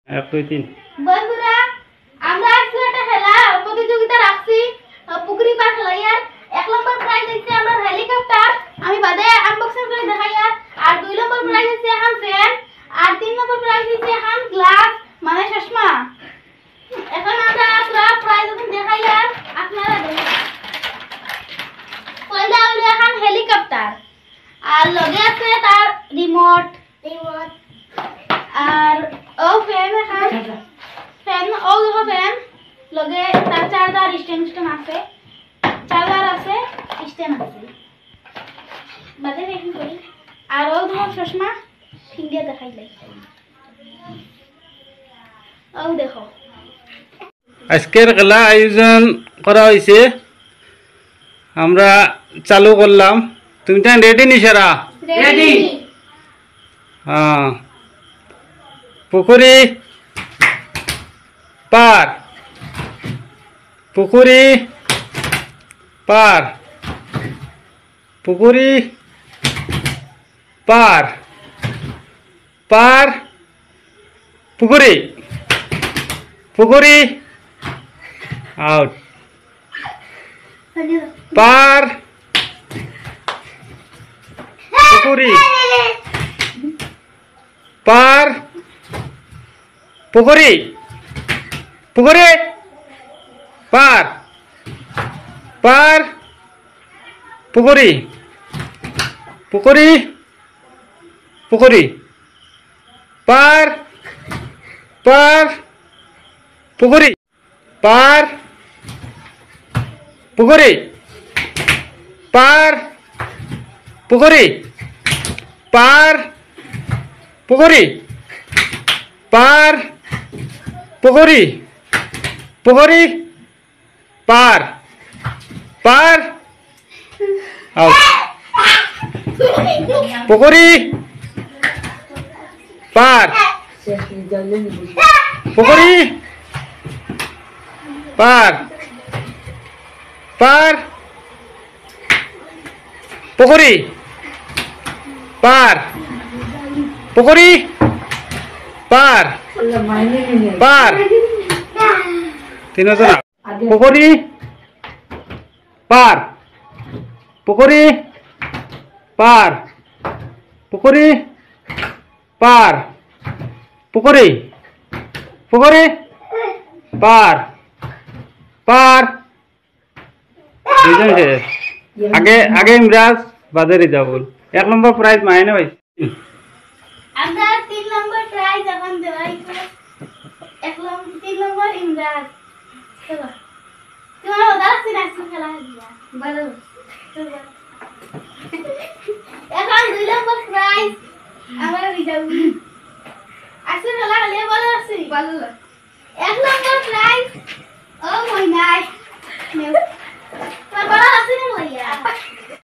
1 2 3 বন্ধুরা আমরা আজকে একটা খেলা প্রতিযোগিতা রাখছি পুকুরি পার খেলাইয়ার 1 নম্বর প্রাইজ হচ্ছে আমরা হেলিকপ্টার আমি বাদে আনবক্সিং করে দেখাইয়ার আর 2 নম্বর প্রাইজ হচ্ছে হাম ফ্যান আর 3 নম্বর প্রাইজ হচ্ছে হাম গ্লাস মানে চশমা। এখন আমরা পুরো প্রাইজ দেখাইয়ার আপনারা দেখুন। পয়লা হলো হাম হেলিকপ্টার আর লগে আছে তার রিমোট আর ও ফ্যান ফ্যান ও দেখো ফ্যান লগে তার চার্জার স্ট্যান্ড আছে চার্জার আছে স্ট্যান্ড আছে বাদে দেখুন করি আর ও দেখো চশমা ফিঙ্গে দেখাইলে ও দেখো। আজকের খেলা আয়োজন করা হয়েছে, আমরা চালু করলাম। তুমি তো রেডি নিশারা? রেডি। হ্যাঁ, পুকুরি পার, পুকুরি পার, পুকুরি পার, পার পুকুরি, পুকুরি আউট, পার পুকুরি, পার পুকুরি, পুকুরি পার, পার পুকুরি, পুকুরি, পুকুরি পার, পার পুকুরি, পার পুকুরি, পার পুকুরি, পার পুকুরি, পার পুকুরি, পুকুরি পার, পার আউট, পুকুরি পার, পুকুরি পার, পার পুকুরি, পার পুকুরি, পার, পার তিনজন পুকুরি পার, পুকুরি পার, পুকুরি পার, পুকুরি, পুকুরি পার, পার দুজন শেষ। আগে আগে ইমরাজ বাজারে যাবল। 1 নম্বর প্রাইজ মাইনে ভাই। আমরা 3 নম্বর প্রাইজ এখন দেওয়াই করে 3 নম্বর ইমরাজ। চলো তোমার ওদার সিনা খেলা দিয়া ভালো এখন 2 নম্বর প্রাইজ আমরা দিলাম। আসলে খেলা হলে ভালো আছে ভালো 1 নম্বর